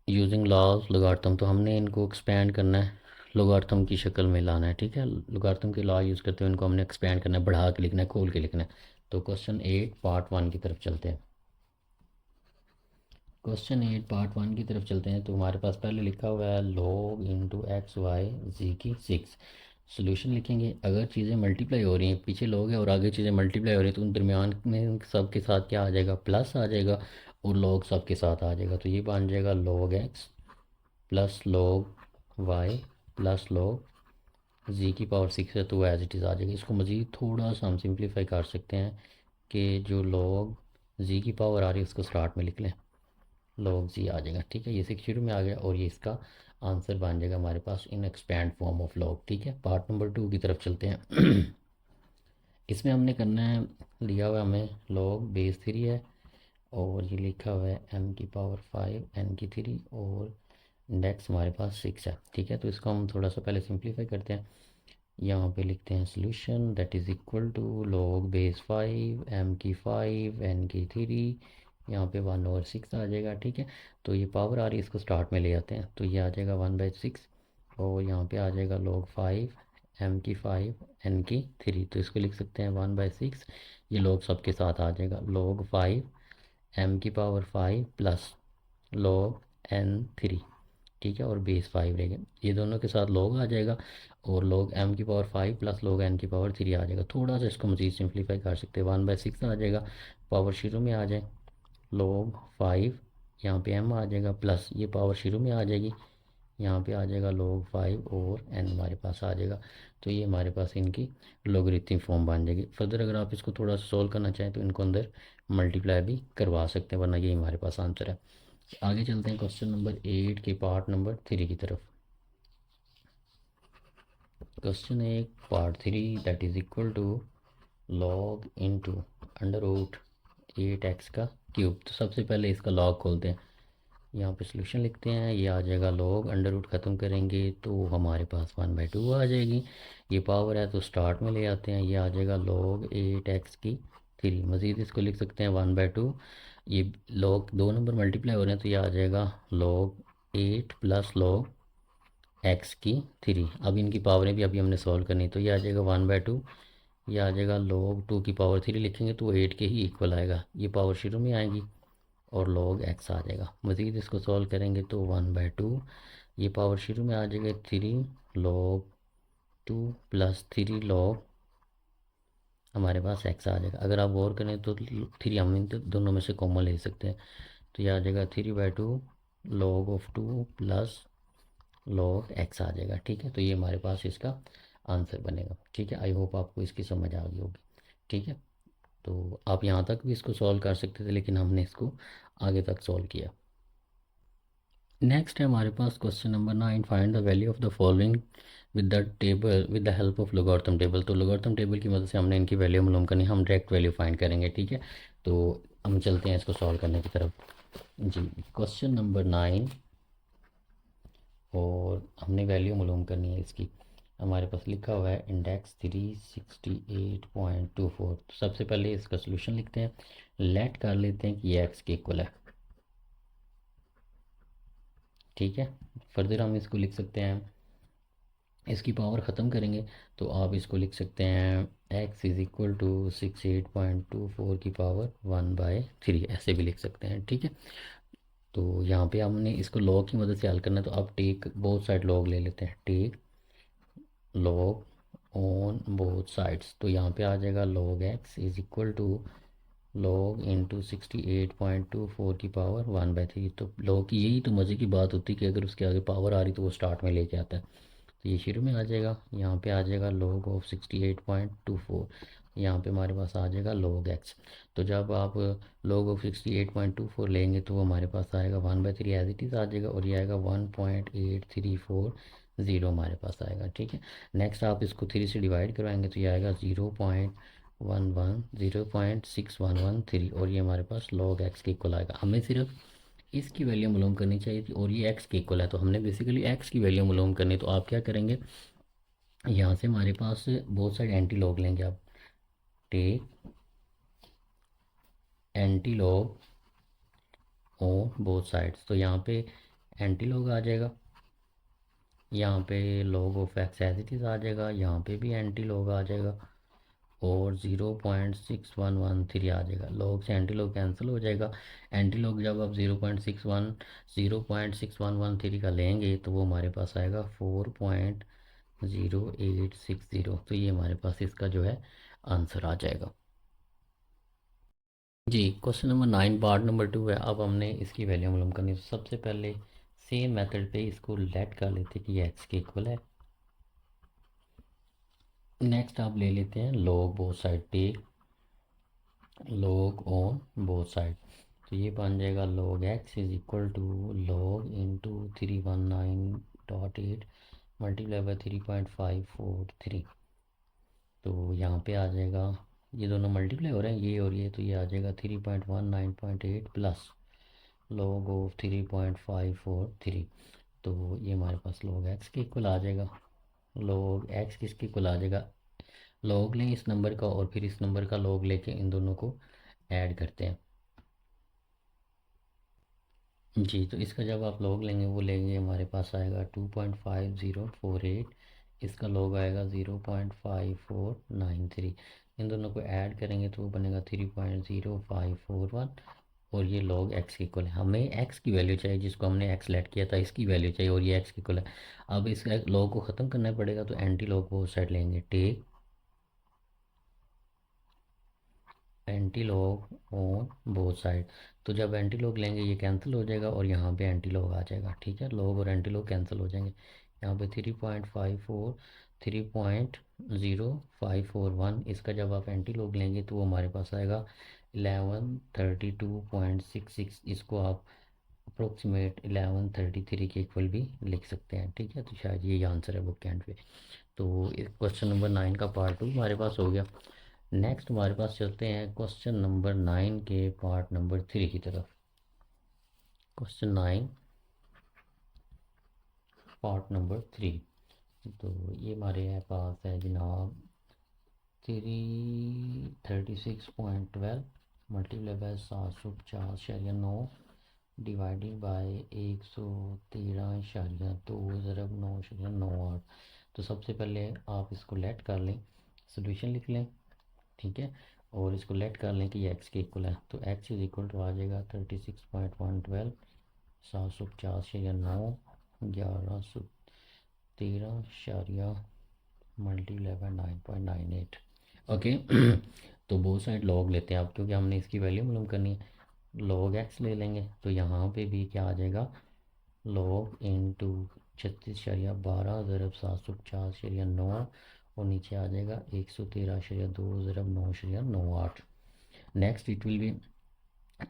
using laws logarithm, तो हमने इनको एक्सपैंड करना है, लोगार्थम की शक्ल में लाना है, ठीक है, लोगार्थम के लॉ यूज़ करते हुए इनको हमने एक्सपैंड करना है, बढ़ा के लिखना है, खोल के लिखना है। तो क्वेश्चन 8 पार्ट 1 की तरफ चलते हैं। क्वेश्चन 8 पार्ट 1 की तरफ चलते हैं। तो हमारे पास पहले लिखा हुआ है log इंटू एक्स वाई जी की 6। सोल्यूशन लिखेंगे, अगर चीज़ें मल्टीप्लाई हो रही हैं, पीछे log है और आगे चीज़ें मल्टीप्लाई हो रही हैं, तो उन दरमियान में सब के साथ क्या आ जाएगा, प्लस आ जाएगा, और log सब के साथ आ जाएगा, तो ये बन जाएगा log x plus log y plus log z⁻6 है, तो एज इट इज़ आ जाएगा। इसको मज़ीद थोड़ा सा हम सिंप्लीफाई कर सकते हैं कि जो log z आ रही है उसको स्टार्ट में लिख लें, log z आ जाएगा, ठीक है, ये 6 शुरू में आ गया और ये इसका आंसर बन जाएगा हमारे पास इन एक्सपैंड फॉर्म ऑफ log, ठीक है। पार्ट नंबर 2 की तरफ चलते हैं। इसमें हमने करना है, लिया हुआ हमें log बेस 3 है और ये लिखा हुआ है n⁻5 n⁻3 और इंडेक्स हमारे पास 6 है, ठीक है। तो इसको हम थोड़ा सा पहले सिंप्लीफाई करते हैं। यहाँ पे लिखते हैं solution that is equal to log base 5 m⁻5 n⁻3, यहाँ पे 1/6 आ जाएगा, ठीक है। तो ये पावर आ रही है, इसको स्टार्ट में ले आते हैं, तो ये आ जाएगा 1/6 और यहाँ पे आ जाएगा log 5 m⁻5 n⁻3, तो इसको लिख सकते हैं 1/6, ये log सब के साथ आ जाएगा, log 5 m⁻5 plus log n3, ठीक है, और बेस 5 रहेगा, ये दोनों के साथ log आ जाएगा और log m⁻5 plus log n⁻3 आ जाएगा। थोड़ा सा इसको मज़ीद सिंप्लीफाई कर सकते हैं, 1/6 आ जाएगा, पावर शुरू में आ जाए, log 5 यहाँ पे m आ जाएगा प्लस ये पावर शुरू में आ जाएगी, यहाँ पे आ जाएगा log 5 और n हमारे पास आ जाएगा। तो ये हमारे पास इनकी लोगरिथमिक फॉर्म बन जाएगी। फर्दर अगर आप इसको थोड़ा सा सॉल्व करना चाहें तो इनको अंदर मल्टीप्लाई भी करवा सकते हैं, वरना ये हमारे पास आंसर है। आगे चलते हैं क्वेश्चन नंबर 8 के पार्ट नंबर 3 की तरफ। Question 1 part 3 that is equal to log into √8x का क्यूब। तो सबसे पहले इसका log खोलते हैं, यहाँ पे सोल्यूशन लिखते हैं, ये आ जाएगा log, अंडर रूट ख़त्म करेंगे तो हमारे पास 1/2 आ जाएगी, ये पावर है तो स्टार्ट में ले आते हैं, ये आ जाएगा log 8x की 3, मज़ीद इसको लिख सकते हैं 1/2, ये log 2 नंबर मल्टीप्लाई हो रहे हैं तो ये आ जाएगा log 8 प्लस log x की 3। अब इनकी पावरें भी अभी हमने सॉल्व करनी, तो ये आ जाएगा 1/2, ये आ जाएगा log 2 की पावर 3 लिखेंगे तो 8 के ही इक्वल आएगा, ये पावर शुरू में आएगी और log x आ जाएगा। मज़ीद इसको सॉल्व करेंगे तो 1/2, ये पावर शुरू में आ जाएगा 3 log 2 प्लस 3 log हमारे पास x आ जाएगा। अगर आप गौर करें तो 3 हम इन दोनों में से कॉमन ले सकते हैं, तो ये आ जाएगा 3/2 log 2 प्लस log x आ जाएगा, ठीक है। तो ये हमारे पास इसका आंसर बनेगा, ठीक है। आई होप आपको इसकी समझ आ गई होगी, ठीक है। तो आप यहाँ तक भी इसको सॉल्व कर सकते थे लेकिन हमने इसको आगे तक सॉल्व किया। नेक्स्ट है हमारे पास question number 9, find the value of the following with the help of logarithm table. तो लोगारिथम टेबल की मदद से हमने इनकी वैल्यू मालूम करनी, हम डायरेक्ट वैल्यू फाइंड करेंगे, ठीक है। तो हम चलते हैं इसको सॉल्व करने की तरफ। जी, क्वेश्चन नंबर 9 और हमने वैल्यू मालूम करनी है इसकी। हमारे पास लिखा हुआ है इंडेक्स 368.24। तो सबसे पहले इसका सोल्यूशन लिखते हैं, लेट कर लेते हैं कि ये एक्स के इक्वल है, ठीक है। फर्दर हम इसको लिख सकते हैं, इसकी पावर ख़त्म करेंगे तो आप इसको लिख सकते हैं x = 68.24 की पावर 1/3, ऐसे भी लिख सकते हैं, ठीक है। तो यहाँ पे हमने इसको लॉग की मदद से हल करना है, तो आप टेक बोथ साइड लॉग ले लेते हैं, take log on both sides. तो यहाँ पे आ जाएगा log x is equal to log into 68.24 की पावर 1/3। तो log की यही तो मज़े की बात होती है कि अगर उसके आगे पावर आ रही तो वो स्टार्ट में लेके आता है। तो ये शुरू में आ जाएगा, यहाँ पे आ जाएगा log ऑफ 68.24, यहाँ पे हमारे पास आ जाएगा log x। तो जब आप log ऑफ 68.24 लेंगे तो वो हमारे पास आएगा 1/3 एज इट इज़ आ जाएगा, और ये आएगा 1.8340 हमारे पास आएगा। ठीक है, नेक्स्ट आप इसको 3 से डिवाइड करवाएंगे तो ये आएगा 0.611 और ये हमारे पास log x के इक्वल आएगा। हमें सिर्फ इसकी वैल्यू मालूम करनी चाहिए थी, और ये x के इक्वल है तो हमने बेसिकली x की वैल्यू मालूम करनी। तो आप क्या करेंगे, यहाँ से हमारे पास बहुत सारे एंटी लॉग लेंगे आप। Take antilog on both sides. तो यहाँ पे एंटी लॉग आ जाएगा, यहाँ पे log of x as it is आ जाएगा, यहाँ पे भी एंटी लॉग आ जाएगा, और 0.6113 आ जाएगा। लॉग से एंटी लॉग कैंसिल हो जाएगा। एंटी लॉग जब आप 0.613 का लेंगे तो वो हमारे पास आएगा 4.0860। तो ये हमारे पास इसका जो है आंसर आ जाएगा। जी, क्वेश्चन नंबर 9 पार्ट नंबर 2 है। अब हमने इसकी वैल्यू मालूम करनी है। तो सबसे पहले सेम मेथड पे इसको लेट कर लेते कि ये एक्स के इक्वल है। नेक्स्ट आप ले लेते हैं log both side, take log on both side. तो ये बन जाएगा log x is equal to log into 319.8 multiply by 3.543। तो यहाँ पे आ जाएगा, ये दोनों मल्टीप्लाई हो रहे हैं ये और ये, तो ये आ जाएगा 3.19.8 प्लस log ऑफ 3.543। तो ये हमारे पास log x के इक्वल आ जाएगा। log x किसके इक्वल आ जाएगा, log लें इस नंबर का और फिर इस नंबर का log लेके इन दोनों को ऐड करते हैं। जी, तो इसका जब आप log लेंगे वो लेंगे हमारे पास आएगा 2.5048, इसका log आएगा 0.5493। इन दोनों को ऐड करेंगे तो वो बनेगा 3.0541, और ये log x की इक्वल है। हमें x की वैल्यू चाहिए, जिसको हमने x लेट किया था इसकी वैल्यू चाहिए, और ये x की इक्वल है। अब इस log को ख़त्म करना पड़ेगा, तो एंटी log वो साइड लेंगे, take antilog on both side. तो जब एंटी लॉग लेंगे ये कैंसिल हो जाएगा, और यहाँ पे एंटी लॉग आ जाएगा। ठीक है, लॉग और एंटी लॉग कैंसिल हो जाएंगे। यहाँ पे 3.0541, इसका जब आप एंटी लॉग लेंगे तो वो हमारे पास आएगा 1132.66। इसको आप अप्रोक्सीमेट 1133 के इक्वल भी लिख सकते हैं। ठीक है, तो शायद ये आंसर है बुक के एंड पे। तो क्वेश्चन नंबर 9 का पार्ट 2 हमारे पास हो गया। नेक्स्ट हमारे पास चलते हैं क्वेश्चन नंबर 9 के पार्ट नंबर 3 की तरफ। Question 9 part number 3। तो ये हमारे पास है जनाब 336.12 मल्टीप्लाई बाय 750.9 डिवाइडेड बाय 113.2 ज़रब 9.98। तो सबसे पहले आप इसको लेट कर लें, सोल्यूशन लिख लें। ठीक है, और इसको लेट कर लें कि ये एक्स के इक्वल है। तो एक्स इज इक्वल टू आ जाएगा 36.112 750.9 1113 मल्टीप्लाई बाय 9.98। ओके तो बहुत साइड लॉग लेते हैं आप, क्योंकि हमने इसकी वैल्यू मालूम करनी है। लॉग एक्स ले लेंगे तो यहाँ पे भी क्या आ जाएगा, लॉग इंटू 36.12 ज़रब 750.9, और नीचे आ जाएगा 113.2 ज़रब 9.98। नेक्स्ट इट विल बी,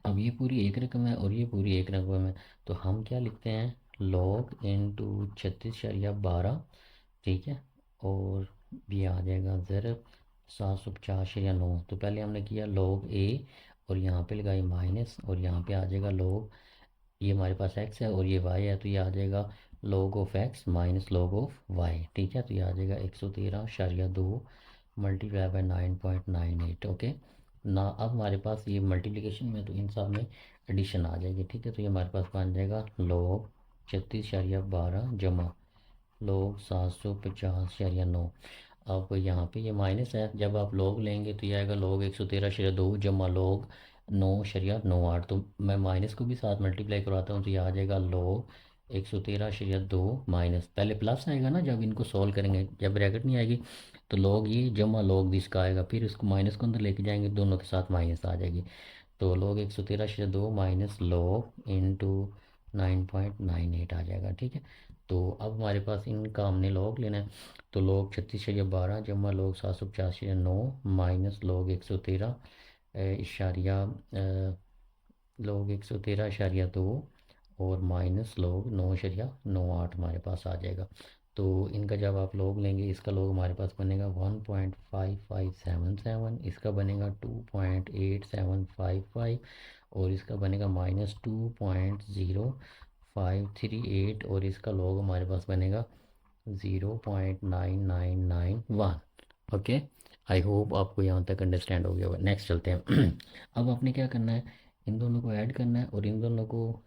अब ये पूरी एक रकम है और ये पूरी एक रकम है, तो हम क्या लिखते हैं, log इंटू 36.12। ठीक है, और ये आ जाएगा ज़रब 750.9। तो पहले हमने किया log a, और यहाँ पे लगाई माइनस, और यहाँ पे आ जाएगा log, ये हमारे पास x है और ये y है, तो ये आ जाएगा log of x minus log of y। ठीक है, तो ये आ जाएगा 113.2 मल्टीप्लाई बाय 9.98। ओके ना, अब हमारे पास ये मल्टीप्लिकेशन में तो इन सब में एडिशन आ जाएगी। ठीक है, तो ये हमारे पास बन जाएगा log 36.12 जमा log 750.9। अब यहाँ पे ये माइनस है, जब आप log लेंगे तो ये आएगा log 113.2 जमा log 9.98। तो मैं माइनस को भी साथ मल्टीप्लाई करवाता हूँ, तो ये आ जाएगा log 113.2 माइनस, पहले प्लस आएगा ना जब इनको सॉल्व करेंगे, जब ब्रैकेट नहीं आएगी तो लॉग ये जमा लॉग इसका आएगा, फिर इसको माइनस को अंदर लेके जाएंगे, दोनों के साथ माइनस आ जाएगी। तो लॉग 113.2 माइनस लॉग इंटू 9.98 आ जाएगा, ठीक है। तो अब हमारे पास इनका हमने लॉग लेना है, तो लॉग 36.12 जमा लॉग 785.9 माइनस लॉग 113 इशारिया लॉग 113.2 और माइनस लॉग 9.98 हमारे पास आ जाएगा। तो इनका जब आप लॉग लेंगे, इसका लॉग हमारे पास बनेगा 1.5577, इसका बनेगा 2.8755 और इसका बनेगा -2.0538 और इसका लॉग हमारे पास बनेगा 0.9991। ओके, आई होप आपको यहाँ तक अंडरस्टैंड हो गया होगा। नेक्स्ट चलते हैं। अब आपने क्या करना है, इन दोनों को ऐड करना है और इन दोनों को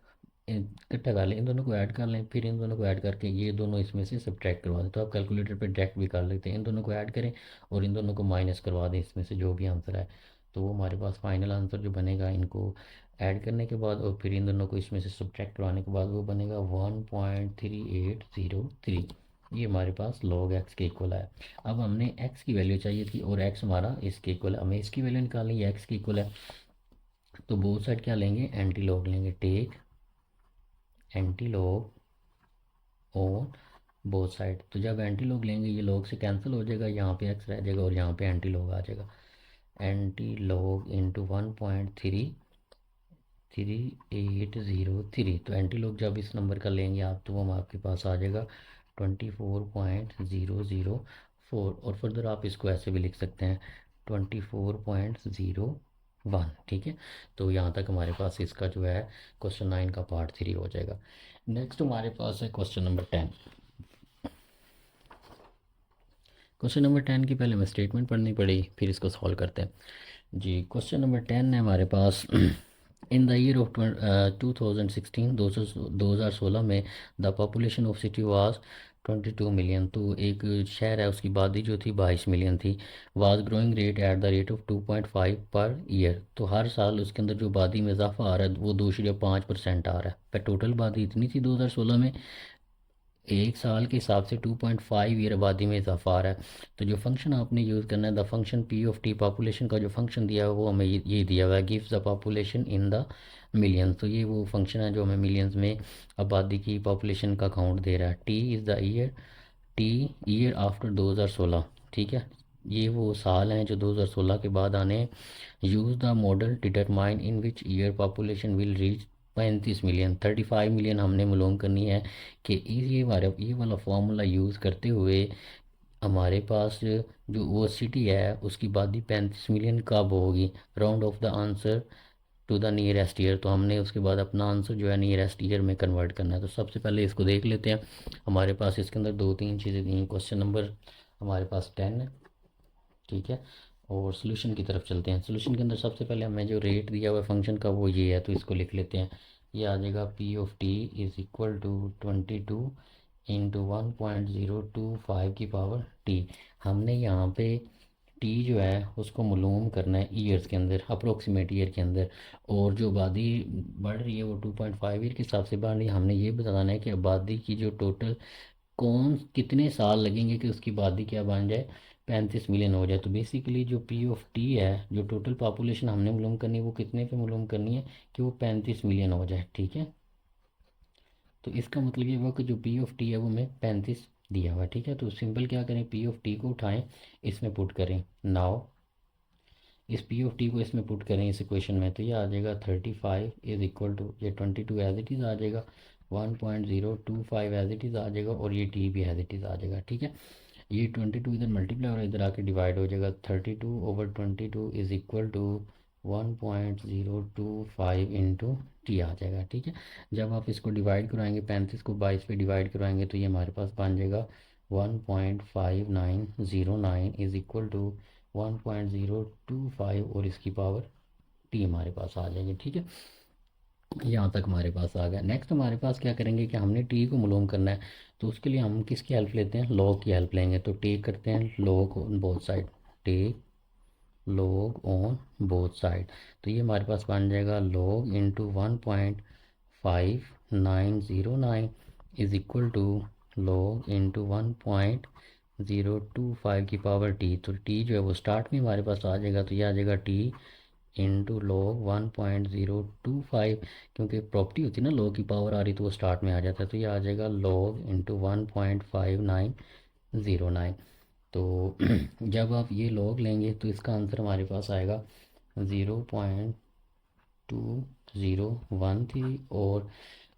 इकट्ठा कर लें, इन दोनों को ऐड कर लें, फिर इन दोनों को ऐड करके ये दोनों इसमें से सब्ट्रैक्ट करवा दें। तो आप कैलकुलेटर पे डायरेक्ट भी कर लेते हैं, इन दोनों को ऐड करें और इन दोनों को माइनस करवा दें इसमें से जो भी आंसर है। तो वो हमारे पास फाइनल आंसर जो बनेगा, इनको ऐड करने के बाद और फिर इन दोनों को इसमें से सब्ट्रैक्ट करवाने के बाद वो बनेगा 1.3803। ये हमारे पास log x के इक्वल है। अब हमने x की वैल्यू चाहिए थी और x हमारा इसके इक्वल है, हमें इसकी वैल्यू निकालनी है, x के इक्वल है। तो बोथ साइड क्या लेंगे, एंटी लॉग लेंगे, take antilog on both side. तो जब एंटी लॉग लेंगे ये लॉग से कैंसिल हो जाएगा, यहाँ पे x रह जाएगा और यहाँ पे एंटी लॉग आ जाएगा। Anti log into 1.3803। तो एंटी लॉग जब इस नंबर का लेंगे आप तो वो आपके पास आ जाएगा 24.004 और फर्दर आप इसको ऐसे भी लिख सकते हैं 24.01, ठीक है। तो यहाँ तक हमारे पास इसका जो है क्वेश्चन 9 का पार्ट 3 हो जाएगा। नेक्स्ट हमारे पास है क्वेश्चन नंबर 10। क्वेश्चन नंबर 10 की पहले हमें स्टेटमेंट पढ़नी पड़ेगी, फिर इसको सॉल्व करते हैं जी। क्वेश्चन नंबर 10 है हमारे पास। इन द ईयर ऑफ 2016 2016 में the population of city was 22 million. तो एक शहर है उसकी आबादी जो थी 22 मिलियन थी। Was growing rate at the rate of 2.5 per year. तो हर साल उसके अंदर जो आबादी में इजाफा आ रहा है वो 2.5% आ रहा है। पर टोटल आबादी इतनी थी 2016 में, एक साल के हिसाब से 2.5 ईयर आबादी में इजाफा आ रहा है। तो जो फंक्शन आपने यूज़ करना है, the function P of T, population का जो फंक्शन दिया है वो हमें ये दिया हुआ है, gives the population in the millions. तो ये वो फंक्शन है जो हमें मिलियंस में आबादी की पॉपुलेशन का काउंट दे रहा है। T is the year, T year after 2016, ठीक है। ये वो साल हैं जो 2016 के बाद आने हैं। Use the model determine in which year population will reach 35 million. 35 million हमने मालूम करनी है कि ये वाला फार्मूला यूज़ करते हुए हमारे पास जो वो सिटी है उसकी आबादी 35 मिलियन कब होगी। Round off the answer to the nearest year. तो हमने उसके बाद अपना आंसर जो है नियरेस्ट ईयर में कन्वर्ट करना है। तो सबसे पहले इसको देख लेते हैं। हमारे पास इसके अंदर दो तीन चीज़ें दी हैं। क्वेश्चन नंबर हमारे पास 10 है, ठीक है। और सोल्यूशन की तरफ चलते हैं। सोल्यूशन के अंदर सबसे पहले हमें जो रेट दिया हुआ है फंक्शन का वो ये है, तो इसको लिख लेते हैं। ये आ जाएगा P of T is equal to 22 into 1.025 की पावर टी। हमने यहाँ पे टी जो है उसको मालूम करना है ईयर्स के अंदर, अप्रोक्सीमेट ईयर के अंदर। और जो आबादी बढ़ रही है वो 2.5 ईयर के हिसाब से बढ़ रही है। हमने ये बताना है कि आबादी की जो टोटल कितने साल लगेंगे कि उसकी आबादी क्या बन जाए, 35 मिलियन हो जाए। तो बेसिकली जो पी ऑफ टी है, जो टोटल पॉपुलेशन हमने मालूम करनी है वो कितने पे मालूम करनी है कि वो 35 मिलियन हो जाए, ठीक है। तो इसका मतलब ये हुआ कि जो पी ऑफ टी है वो हमें 35 दिया हुआ है, ठीक है। तो सिंपल क्या करें, पी ऑफ टी को उठाएं, इसमें पुट करें। नाउ इस पी ऑफ टी को इसमें पुट करें इस इक्वेशन में, तो ये आ जाएगा 35 इज़ इक्वल टू ये 22 एज इट इज़ आ जाएगा, 1.025 एज इट इज़ आ जाएगा और ये टी भी एज इट इज़ आ जाएगा, ठीक है। ये 22 इधर मल्टीप्लाई और इधर आके डिवाइड हो जाएगा। 32/22 is equal to 1.025 into t आ जाएगा, ठीक है। जब आप इसको डिवाइड कराएंगे, 35 को 22 पे डिवाइड कराएंगे तो ये हमारे पास बन जाएगा 1.5909 इज़ इक्वल टू 1.025 और इसकी पावर टी हमारे पास आ जाएगी, ठीक है। यहाँ तक हमारे पास आ गया। नेक्स्ट हमारे पास क्या करेंगे कि हमने टी को मालूम करना है, तो उसके लिए हम किसकी हेल्प लेते हैं, लॉग की हेल्प लेंगे। तो टेक करते हैं log on both side, take log on both side. तो ये हमारे पास बन जाएगा log into 1.5909 is equal to log into 1.025 की पावर टी। तो टी जो है वो स्टार्ट में हमारे पास आ जाएगा, तो ये आ जाएगा टी इंटू लॉग 1.025, क्योंकि प्रॉपर्टी होती है ना लॉग की पावर आ रही तो वो स्टार्ट में आ जाता है, तो ये आ जाएगा लॉग इंटू 1.5909। तो जब आप ये लॉग लेंगे तो इसका आंसर हमारे पास आएगा 0.2013, और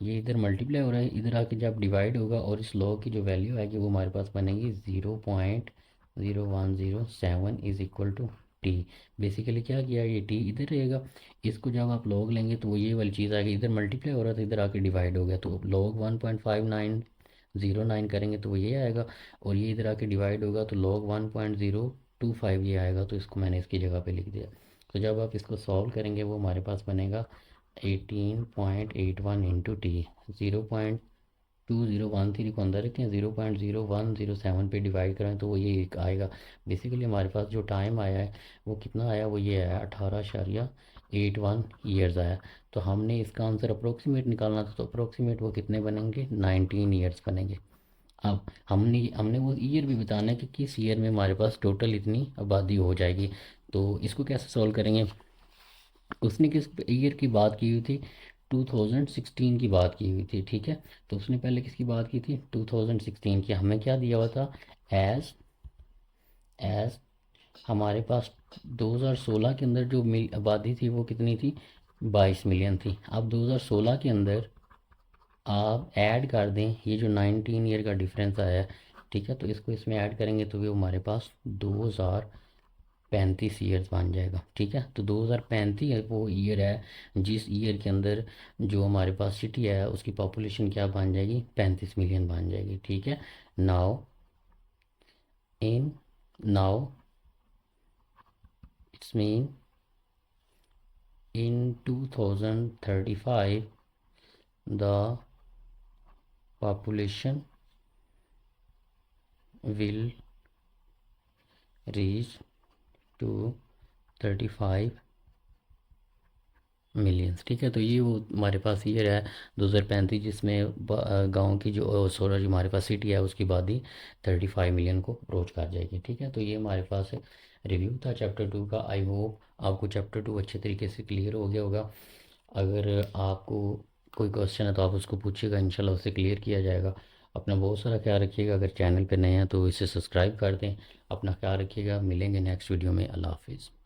ये इधर मल्टीप्लाई हो रहा है, इधर आके जब डिवाइड होगा और इस लॉग की जो वैल्यू आएगी वो हमारे पास बनेगी 0.0107 is equal to T. Basically क्या किया, ये टी इधर रहेगा, इसको जब आप लॉग लेंगे तो वो ये वाली चीज़ आएगी, इधर मल्टीप्लाई हो रहा था इधर आके डिवाइड हो गया, तो लॉग 1.5909 करेंगे तो वो ये आएगा, और ये इधर आके डिवाइड होगा तो लॉग 1.025 ये आएगा, तो इसको मैंने इसकी जगह पे लिख दिया। तो जब आप इसको सॉल्व करेंगे वो हमारे पास बनेगा 18.81 इंटू टी। 0.2013 को अंदर रखें, 0.0107 पे डिवाइड करें तो वो ये एक आएगा। बेसिकली हमारे पास जो टाइम आया है वो कितना आया, वो ये आया 18.81 ईयर्स आया। तो हमने इसका आंसर अप्रोक्सीमेट निकालना था, तो अप्रोक्सीमेट वो कितने बनेंगे, 19 ईयर्स बनेंगे। अब हमने हमने वो ईयर भी बताना है कि किस ईयर में हमारे पास टोटल इतनी आबादी हो जाएगी। तो इसको कैसे सॉल्व करेंगे, उसने किस ईयर की बात की हुई थी, 2016 की बात की हुई थी, ठीक है। तो उसने पहले किसकी बात की थी, 2016 की। हमें क्या दिया हुआ था, एज एज हमारे पास 2016 के अंदर जो आबादी थी वो कितनी थी, 22 मिलियन थी। अब 2016 के अंदर आप ऐड कर दें ये जो 19 ईयर का डिफरेंस आया है, ठीक है, तो इसको इसमें ऐड करेंगे तो वो हमारे पास 2035 ईयर्स बन जाएगा, ठीक है। तो 2035 वो ईयर है जिस ईयर के अंदर जो हमारे पास सिटी है उसकी पॉपुलेशन क्या बन जाएगी, 35 मिलियन बन जाएगी, ठीक है। Now in now it's mean in 2035 the population will reach to 35 millions, ठीक है। तो ये वो हमारे पास ईयर है 2035 जिसमें गांव की जो सोलर जो हमारे पास सिटी है उसकी आबादी 35 मिलियन को अप्रोच कर जाएगी, ठीक है। तो ये हमारे पास रिव्यू था चैप्टर 2 का। आई होप आपको चैप्टर 2 अच्छे तरीके से क्लियर हो गया होगा। अगर आपको कोई क्वेश्चन है तो आप उसको पूछिएगा, इंशाल्लाह उससे क्लियर किया जाएगा। अपना बहुत सारा ख्याल रखिएगा, अगर चैनल पर नए हैं तो इसे सब्सक्राइब कर दें। अपना ख्याल रखिएगा, मिलेंगे नेक्स्ट वीडियो में। अल्लाह हाफिज़।